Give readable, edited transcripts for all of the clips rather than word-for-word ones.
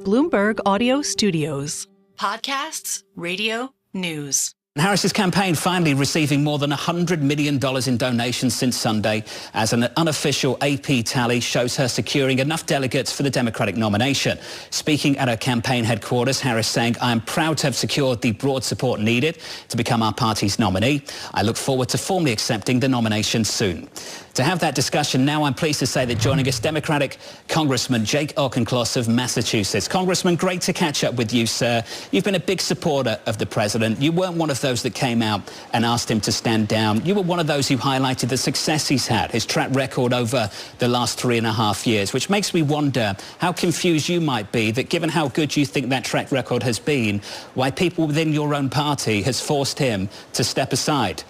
Bloomberg Audio Studios. Podcasts, radio, news. Harris's campaign finally receiving more than $100 million in donations since Sunday, as an unofficial AP tally shows her securing enough delegates for the Democratic nomination. Speaking at her campaign headquarters, Harris saying, "I am proud to have secured the broad support needed to become our party's nominee. I look forward to formally accepting the nomination soon." To have that discussion now, I'm pleased to say that joining us, Democratic Congressman Jake Auchincloss of Massachusetts. Congressman, great to catch up with you, sir. You've been a big supporter of the president. You weren't one of those that came out and asked him to stand down. You were one of those who highlighted the success he's had, his track record over the last 3.5 years, which makes me wonder how confused you might be that given how good you think that track record has been, why people within your own party has forced him to step aside.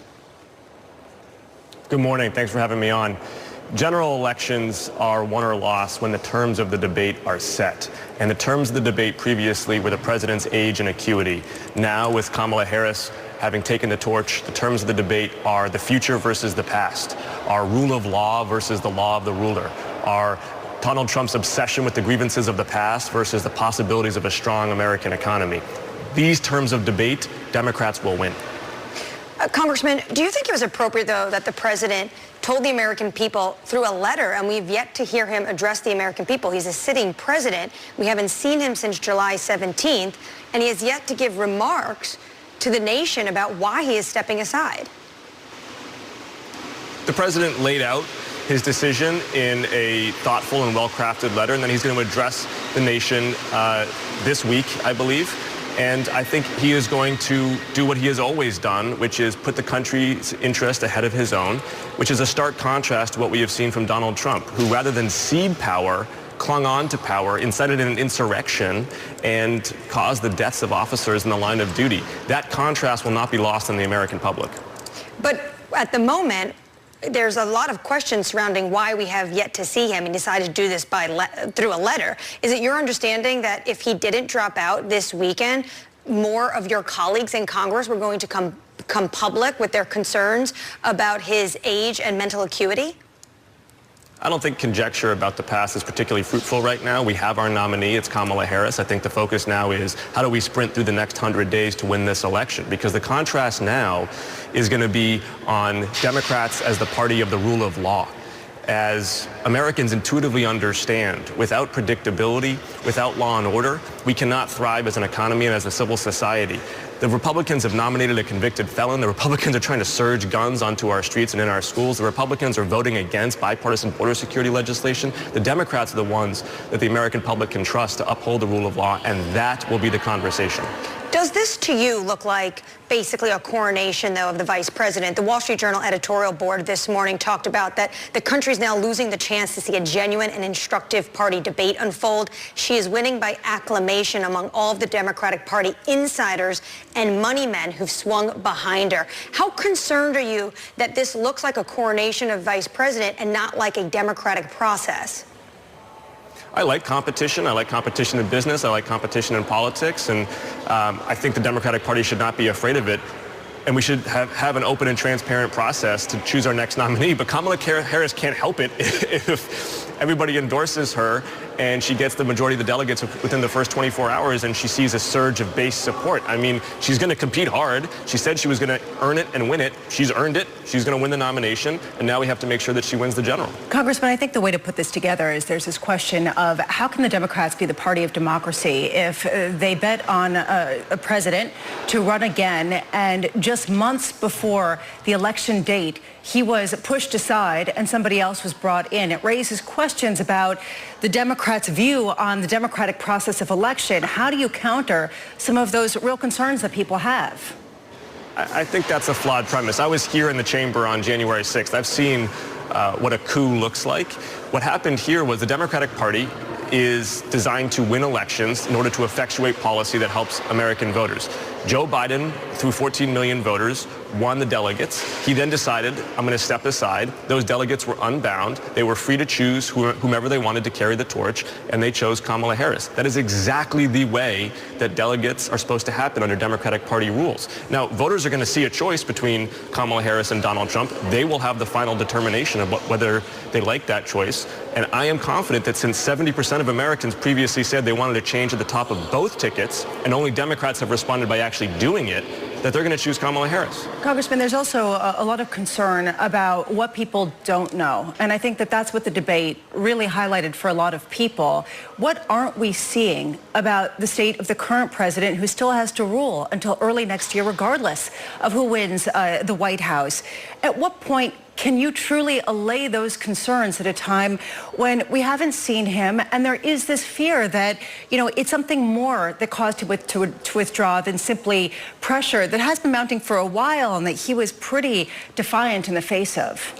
Good morning. Thanks for having me on. General elections are won or lost when the terms of the debate are set. And the terms of the debate previously were the president's age and acuity. Now, with Kamala Harris having taken the torch, the terms of the debate are the future versus the past, our rule of law versus the law of the ruler, our Donald Trump's obsession with the grievances of the past versus the possibilities of a strong American economy. These terms of debate, Democrats will win. Congressman, do you think it was appropriate, though, that the president told the American people through a letter, and we've yet to hear him address the American people? He's a sitting president. We haven't seen him since July 17th, and he has yet to give remarks to the nation about why he is stepping aside. The president laid out his decision in a thoughtful and well-crafted letter, and then he's going to address the nation this week, I believe. And I think he is going to do what he has always done, which is put the country's interest ahead of his own, which is a stark contrast to what we have seen from Donald Trump, who rather than cede power, clung on to power, incited an insurrection, and caused the deaths of officers in the line of duty. That contrast will not be lost on the American public. But at the moment, there's a lot of questions surrounding why we have yet to see him and decided to do this through a letter. Is it your understanding that if he didn't drop out this weekend, more of your colleagues in Congress were going to come public with their concerns about his age and mental acuity? I don't think conjecture about the past is particularly fruitful right now. We have our nominee. It's Kamala Harris. I think the focus now is how do we sprint through the next 100 days to win this election? Because the contrast now is going to be on Democrats as the party of the rule of law. As Americans intuitively understand, without predictability, without law and order, we cannot thrive as an economy and as a civil society. The Republicans have nominated a convicted felon. The Republicans are trying to surge guns onto our streets and in our schools. The Republicans are voting against bipartisan border security legislation. The Democrats are the ones that the American public can trust to uphold the rule of law, and that will be the conversation. Does this to you look like basically a coronation, though, of the vice president? The Wall Street Journal editorial board this morning talked about that the country's now losing the chance to see a genuine and instructive party debate unfold. She is winning by acclamation among all of the Democratic Party insiders and money men who've swung behind her. How concerned are you that this looks like a coronation of vice president and not like a democratic process? I like competition. I like competition in business. I like competition in politics. And I think the Democratic Party should not be afraid of it. And we should have an open and transparent process to choose our next nominee. But Kamala Harris can't help it if everybody endorses her and she gets the majority of the delegates within the first 24 hours and she sees a surge of base support. I mean, she's going to compete hard. She said she was going to earn it and win it. She's earned it. She's going to win the nomination. And now we have to make sure that she wins the general. Congressman, I think the way to put this together is there's this question of how can the Democrats be the party of democracy if they bet on a president to run again, and just months before the election date, he was pushed aside and somebody else was brought in. It raises questions about the Democrats' view on the democratic process of election. How do you counter some of those real concerns that people have? I think that's a flawed premise. I was here in the chamber on January 6th. I've seen what a coup looks like. What happened here was the Democratic Party is designed to win elections in order to effectuate policy that helps American voters. Joe Biden, through 14 million voters, won the delegates. He then decided, I'm going to step aside. Those delegates were unbound. They were free to choose whomever they wanted to carry the torch, and they chose Kamala Harris. That is exactly the way that delegates are supposed to happen under Democratic Party rules. Now, voters are going to see a choice between Kamala Harris and Donald Trump. They will have the final determination of whether they like that choice. And I am confident that since 70% of Americans previously said they wanted a change at the top of both tickets, and only Democrats have responded by actually doing it, that they're going to choose Kamala Harris. Congressman, there's also a lot of concern about what people don't know. And I think that that's what the debate really highlighted for a lot of people. What aren't we seeing about the state of the current president who still has to rule until early next year, regardless of who wins the White House? At what point can you truly allay those concerns at a time when we haven't seen him and there is this fear that, it's something more that caused him to withdraw than simply pressure that has been mounting for a while and that he was pretty defiant in the face of?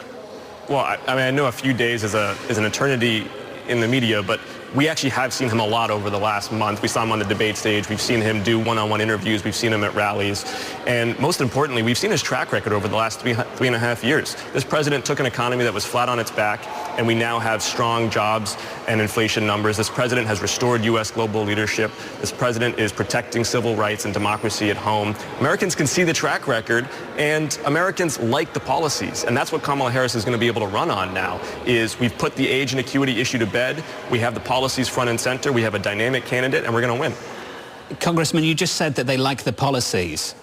Well, I know a few days is an eternity in the media, but we actually have seen him a lot over the last month. We saw him on the debate stage. We've seen him do one-on-one interviews. We've seen him at rallies. And most importantly, we've seen his track record over the last three and a half years. This president took an economy that was flat on its back, and we now have strong jobs and inflation numbers. This president has restored U.S. global leadership. This president is protecting civil rights and democracy at home. Americans can see the track record, and Americans like the policies. And that's what Kamala Harris is going to be able to run on now, is we've put the age and acuity issue to bed. We have the policies front and center. We have a dynamic candidate, and we're going to win. Congressman, you just said that they like the policies.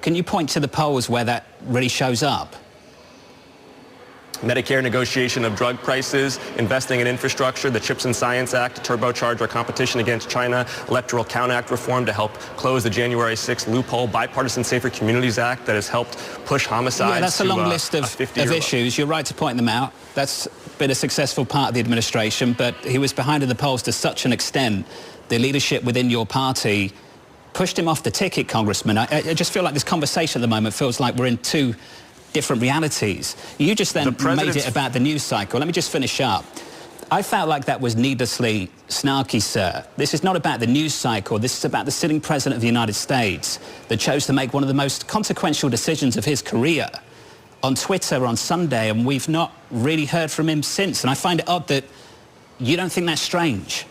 Can you point to the polls where that really shows up? Medicare negotiation of drug prices, investing in infrastructure, the CHIPS and Science Act to turbocharge our competition against China, Electoral Count Act reform to help close the January 6th loophole, Bipartisan Safer Communities Act that has helped push homicides. Yeah, that's a long list of issues. You're right to point them out. That's been a successful part of the administration, but he was behind in the polls to such an extent, the leadership within your party pushed him off the ticket, Congressman. I just feel like this conversation at the moment feels like we're in two different realities. You just then made it about the news cycle. Let me just finish up. I felt like that was needlessly snarky, sir. This is not about the news cycle. This is about the sitting president of the United States that chose to make one of the most consequential decisions of his career on Twitter on Sunday, and we've not really heard from him since. And I find it odd that you don't think that's strange.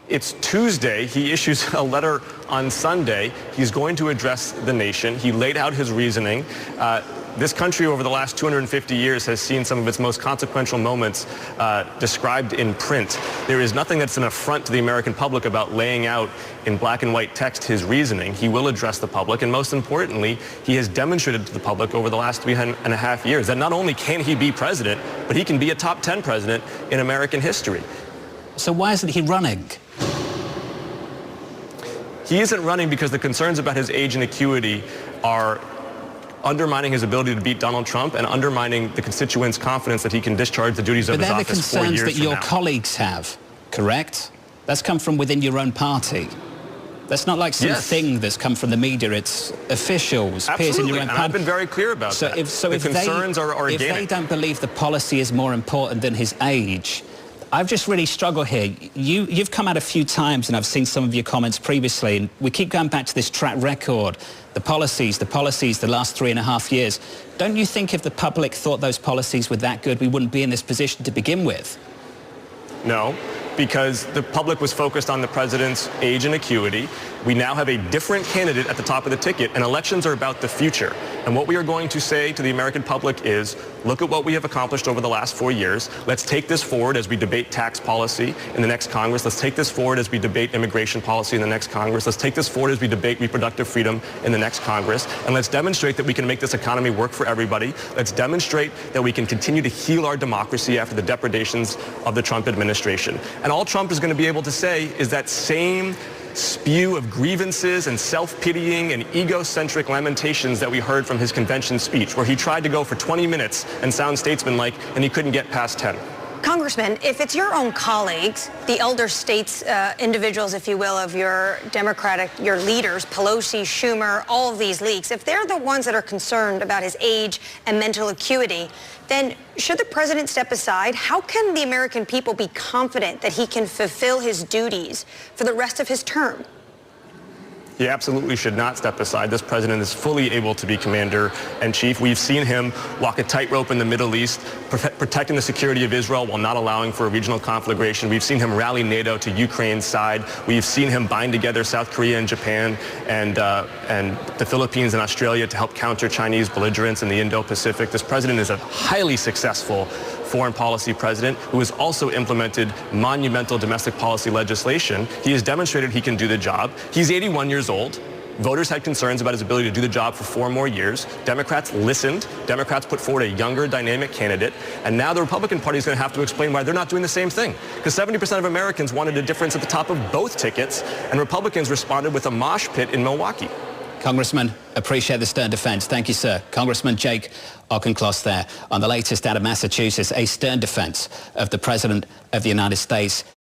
It's Tuesday. He issues a letter on Sunday. He's going to address the nation. He laid out his reasoning. This country over the last 250 years has seen some of its most consequential moments described in print. There is nothing that's an affront to the American public about laying out in black and white text his reasoning. He will address the public, and most importantly, he has demonstrated to the public over the last 3.5 years that not only can he be president, but he can be a top 10 president in American history. So why isn't he running? He isn't running because the concerns about his age and acuity are undermining his ability to beat Donald Trump and undermining the constituents' confidence that he can discharge the duties of his office 4 years from now. But they're the concerns that your colleagues have, correct? That's come from within your own party. That's not like something that's come from the media. It's officials, peers in your own party. And I've been very clear about that. The concerns are organic. If they don't believe the policy is more important than his age, I've just really struggled here. You've come out a few times, and I've seen some of your comments previously, and we keep going back to this track record, the policies, the last 3.5 years. Don't you think if the public thought those policies were that good, we wouldn't be in this position to begin with? No, because the public was focused on the president's age and acuity. We now have a different candidate at the top of the ticket, and elections are about the future. And what we are going to say to the American public is, look at what we have accomplished over the last 4 years. Let's take this forward as we debate tax policy in the next Congress. Let's take this forward as we debate immigration policy in the next Congress. Let's take this forward as we debate reproductive freedom in the next Congress. And let's demonstrate that we can make this economy work for everybody. Let's demonstrate that we can continue to heal our democracy after the depredations of the Trump administration. And all Trump is going to be able to say is that same spew of grievances and self-pitying and egocentric lamentations that we heard from his convention speech, where he tried to go for 20 minutes and sound statesmanlike, and he couldn't get past 10. Congressman, if it's your own colleagues, the elder states, individuals, if you will, of your your leaders, Pelosi, Schumer, all of these leaks, if they're the ones that are concerned about his age and mental acuity, then should the president step aside? How can the American people be confident that he can fulfill his duties for the rest of his term? He absolutely should not step aside. This president is fully able to be commander-in-chief. We've seen him walk a tightrope in the Middle East, protecting the security of Israel while not allowing for a regional conflagration. We've seen him rally NATO to Ukraine's side. We've seen him bind together South Korea and Japan and the Philippines and Australia to help counter Chinese belligerence in the Indo-Pacific. This president is a highly successful foreign policy president who has also implemented monumental domestic policy legislation. He has demonstrated he can do the job. He's 81 years old. Voters had concerns about his ability to do the job for 4 more years. Democrats listened. Democrats put forward a younger, dynamic candidate. And now the Republican Party is going to have to explain why they're not doing the same thing. Because 70% of Americans wanted a difference at the top of both tickets, and Republicans responded with a mosh pit in Milwaukee. Congressman, appreciate the stern defense. Thank you, sir. Congressman Jake Auchincloss there on the latest out of Massachusetts, a stern defense of the President of the United States.